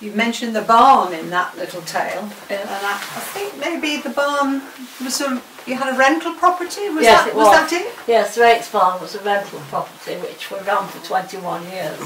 You mentioned the barn in that little tale, and I think maybe the barn was sort of, you had a rental property, was that it? Yes, Rake's Barn was a rental property which we ran for 21 years.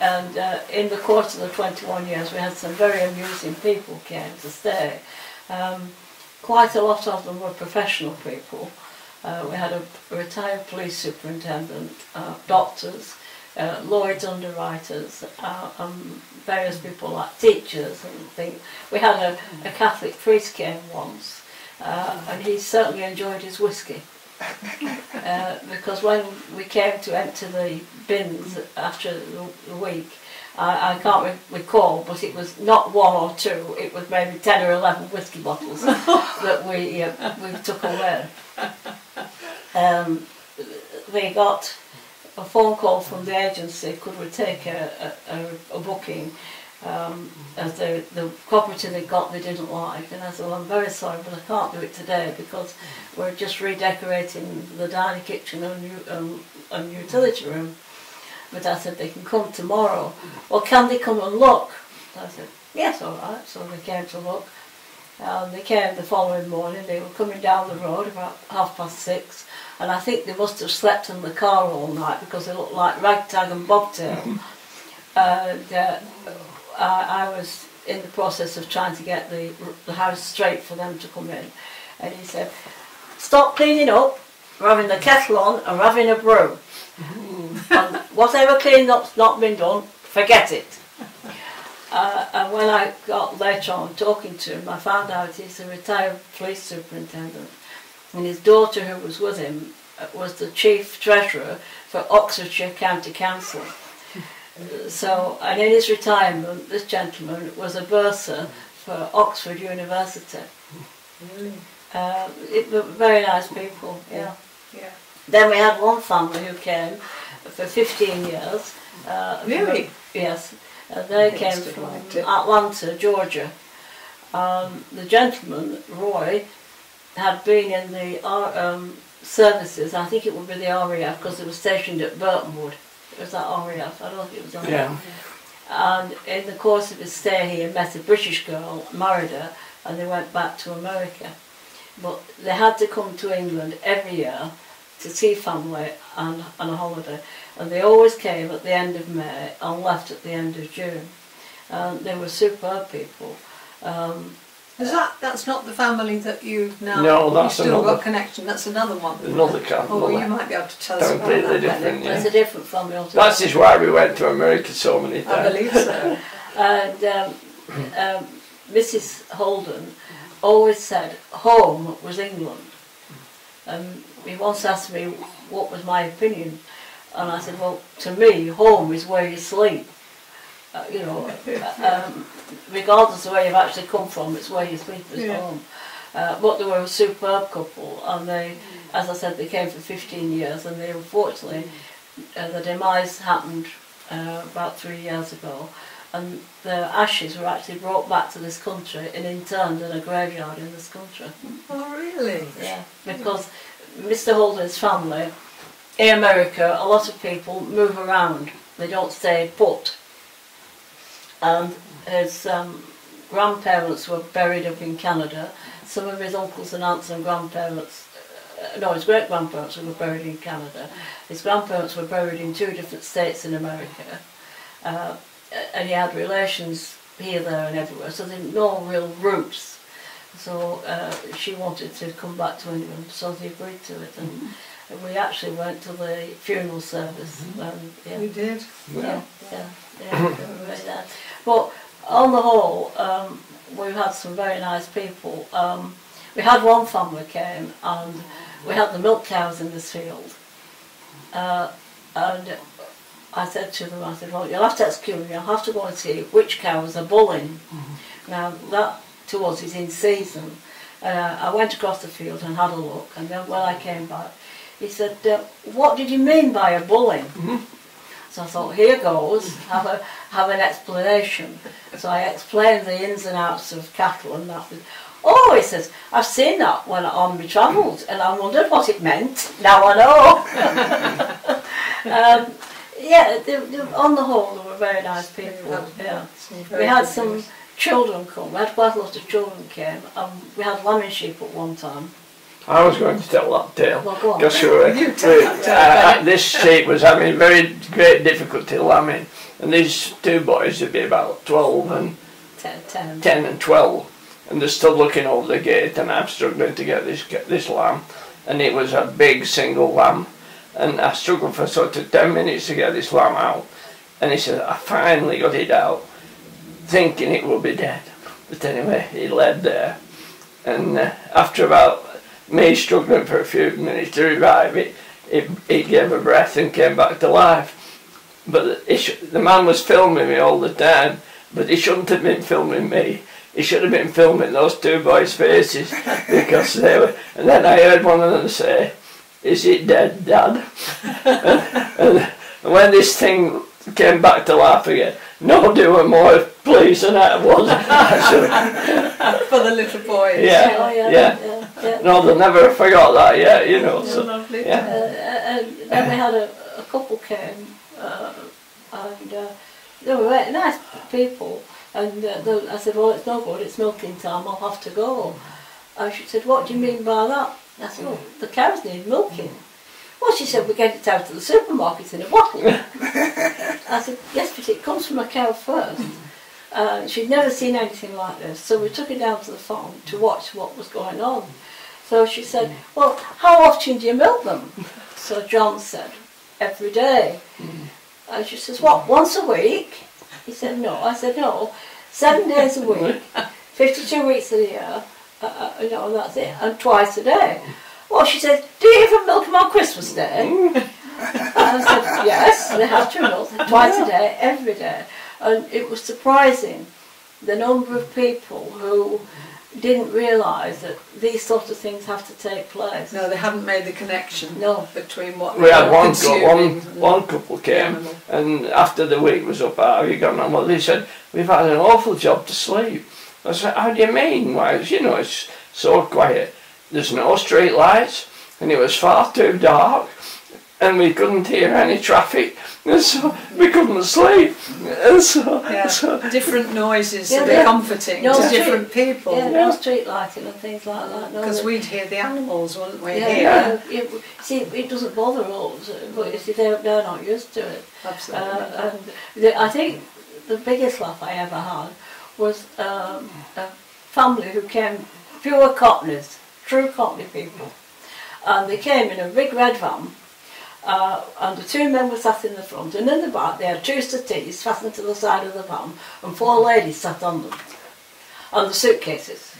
And in the course of the 21 years we had some very amusing people came to stay. Quite a lot of them were professional people. We had a retired police superintendent, doctors, Lloyd's underwriters, various people like teachers and things. We had a Catholic priest came once, and he certainly enjoyed his whiskey. Because when we came to empty the bins after the week, I can't recall, but it was not 1 or 2, it was maybe 10 or 11 whiskey bottles that we took away. We got a phone call from the agency, could we take a booking, as the property they got they didn't like, and I said, well, I'm very sorry but I can't do it today because we're just redecorating the dining kitchen and utility room. But I said, they can come tomorrow. Well, can they come and look? I said, yes, all right. So they came to look. They came the following morning. They were coming down the road about 6:30, and I think they must have slept in the car all night because they looked like Ragtag and Bobtail. And I was in the process of trying to get the house straight for them to come in. And he said, stop cleaning up, we're having the kettle on and we're having a brew. And whatever cleaning up's not been done, forget it. And when I got later on talking to him, I found out he's a retired police superintendent, and his daughter, who was with him, was the chief treasurer for Oxfordshire County Council. So, and in his retirement, this gentleman was a bursar for Oxford University. It were very nice people, yeah. Then we had one family who came for 15 years. Really? Yes. They came from Atlanta, Georgia. The gentleman, Roy, had been in the services, I think it would be the RAF, because they were stationed at Burtonwood. It was that RAF, I don't think it was on yeah. And in the course of his stay he met a British girl, married her, and they went back to America. But they had to come to England every year to see family and a holiday. And they always came at the end of May and left at the end of June. They were superb people. That's not the family that you've now no, still got connection, that's another one. Another family. Oh, well, you might be able to tell us about completely that. Different, yeah. It's a different family altogether. That is why we went to America so many times. I believe so. And Mrs. Holden always said home was England. He once asked me what was my opinion, and I said, well, to me, home is where you sleep. You know, regardless of where you've actually come from, it's where you sleep is home. But they were a superb couple, and they, as I said, they came for 15 years, and they unfortunately, the demise happened about 3 years ago, and their ashes were actually brought back to this country and interned in a graveyard in this country. Oh, really? Yeah, because Mr. Holden's family, in America, a lot of people move around, they don't stay put. And his grandparents were buried up in Canada. Some of his uncles and aunts and grandparents, no, his great-grandparents were buried in Canada. His grandparents were buried in 2 different states in America. And he had relations here, there and everywhere, so there were no real roots. So she wanted to come back to England, so they agreed to it. And we actually went to the funeral service. Yeah. You did? Yeah. But on the whole, we've had some very nice people. We had one family came, and we had the milk cows in this field. And I said to them, I said, well, you'll have to excuse me, I'll have to go and see which cows are bulling. Now, that to us is in season. I went across the field and had a look, and then when I came back, he said, what did you mean by a bulling? So I thought, here goes, have an explanation. So I explained the ins and outs of cattle and that. Oh, he says, I've seen that when on my travels, and I wondered what it meant. Now I know. Yeah, on the whole, they were very nice people. Yeah, we had some children come. We had quite a lot of children came. We had lambing sheep at one time. I was going to tell that tale. Well, go on. Because this sheep was having very great difficulty lambing, and these two boys would be about 12 and 10 and 12, and they're still looking over the gate, and I'm struggling to get this lamb, and it was a big single lamb, and I struggled for sort of 10 minutes to get this lamb out, and he said, I finally got it out, thinking it would be dead, but anyway, he led there, and after about me struggling for a few minutes to revive it, it gave a breath and came back to life. But the man was filming me all the time, but he shouldn't have been filming me. He should have been filming those two boys' faces, because they were. And then I heard one of them say, "Is it dead, Dad?" and when this thing came back to life again, nobody were more pleased than I was. For the little boys. Yeah, Oh, yeah. No, they'll never have forgot that yet, you know. So, lovely. yeah. And then we had a couple came, and they were very nice people. And I said, well, it's no good, it's milking time, I'll have to go. And she said, what do you mean by that? I said, well, the cows need milking. Well, she said, we get it out of the supermarket in a bottle. I said, yes, but it comes from a cow first. She'd never seen anything like this, so we took her down to the farm to watch what was going on. So she said, well, how often do you milk them? So John said, every day. And she says, what, once a week? He said, no. I said, no, 7 days a week, 52 weeks of the year, you know, and that's it, and twice a day. Well, she said, do you even milk them on Christmas Day? And I said, yes, they have to milk twice a day, every day. And it was surprising the number of people who didn't realise that these sort of things have to take place. No, they hadn't made the connection between what we had consuming. one couple came, and after the week was up, how have you gone on? Well, they said, we've had an awful job to sleep. I said, how do you mean? Why, you know, it's so quiet. There's no street lights, and it was far too dark, and we couldn't hear any traffic, and so we couldn't sleep. And so different noises that are comforting to different people. Yeah, no street lighting and things like that. Because we'd hear the animals, wouldn't we? See, it doesn't bother us, but you see, they're not used to it. Absolutely. I think the biggest laugh I ever had was a family who came, pure Cockneys, true Cockney people, and they came in a big red van. And the two men were sat in the front, and in the back they had two settees fastened to the side of the van, and four ladies sat on them, on the suitcases.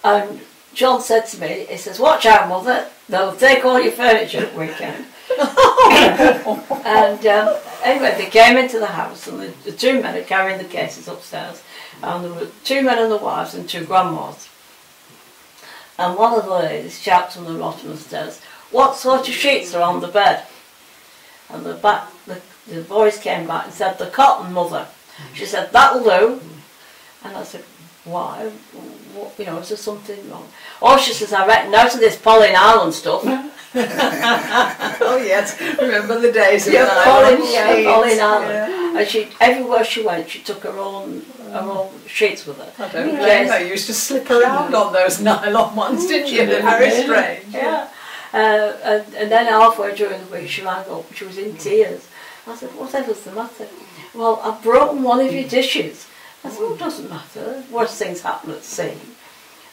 And John said to me, he says, watch out, mother, they'll take all your furniture at weekend. And anyway, they came into the house, and the two men are carrying the cases upstairs, and there were two men and the wives and two grandmas. And one of the ladies shouts from the bottom of the stairs, what sort of sheets are on the bed? And the boys came back and said, the cotton, mother. She said, that'll do. And I said, why? What, you know, is there something wrong? Oh, she says, I reckon out of this Pauline Island stuff. Oh yes, remember the days of Pauline Island. Yeah. And she, everywhere she went, she took her own sheets with her. I don't blame her. You used to slip around on those nylon ones, didn't you? They're very strange. Yeah. And then halfway during the week she rang up, she was in tears. I said, whatever's the matter? Well, I've broken one of your dishes. I said, well, it doesn't matter, worse things happen at sea.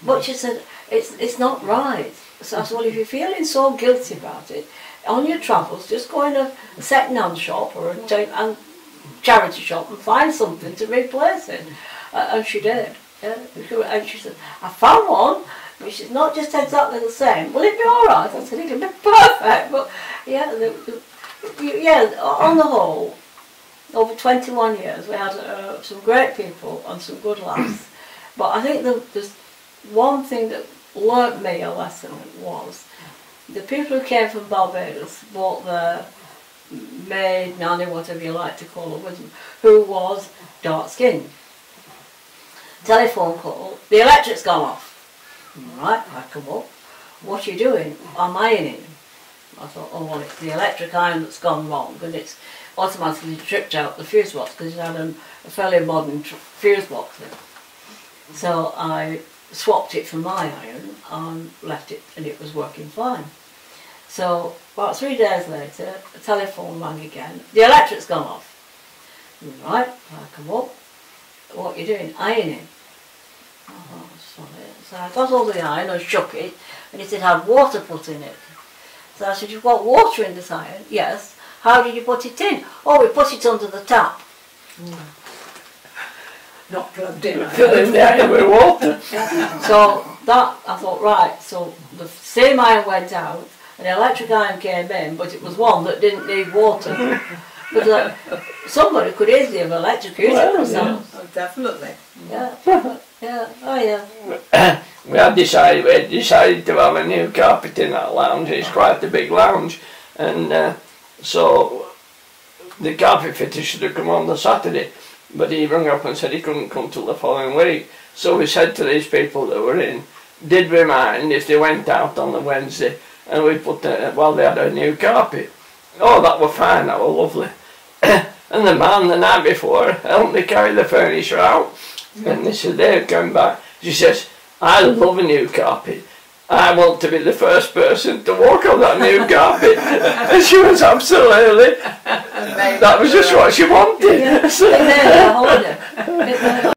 But she said, it's not right. So I said, well, if you're feeling so guilty about it, on your travels, just go in a second-hand shop or a charity shop and find something to replace it. And she did. Yeah. And she said, I found one, which is not just exactly the same. Will it be all right? I said, it'll be perfect. But yeah, on the whole, over 21 years, we had some great people and some good laughs. But I think there's one thing that learnt me a lesson was the people who came from Barbados brought their maid, nanny, whatever you like to call her, with them, who was dark-skinned. Telephone call, the electric's gone off. Right, I come up. What are you doing? I'm ironing. I thought, oh well, it's the electric iron that's gone wrong, and it's automatically tripped out the fuse box because it had a fairly modern fuse box in it. So I swapped it for my iron and left it, and it was working fine. So about 3 days later, a telephone rang again. The electric's gone off. Right, I come up. What are you doing? Ironing. Oh, sorry. So I got all the iron and shook it, and it had water put in it. So I said, "You've got water in this iron?" "Yes." "How did you put it in?" "Oh, we put it under the tap." Not plugged in. Filling the iron with water. So that, I thought, right, so the same iron went out, and the electric iron came in, but it was one that didn't need water. But somebody could easily have electrocuted themselves. Oh, definitely. Yeah, yeah, oh yeah. We had decided to have a new carpet in that lounge. It's quite a big lounge, and so the carpet fitter should have come on the Saturday, but he rang up and said he couldn't come till the following week. So we said to these people that were in, did we mind if they went out on the Wednesday and we put they had a new carpet? Oh, that were fine, that were lovely. And the man the night before helped me carry the furniture out, and they said they'd come back. She says, "I love a new carpet. I want to be the first person to walk on that new carpet." And she was absolutely, that was just what she wanted. Yeah.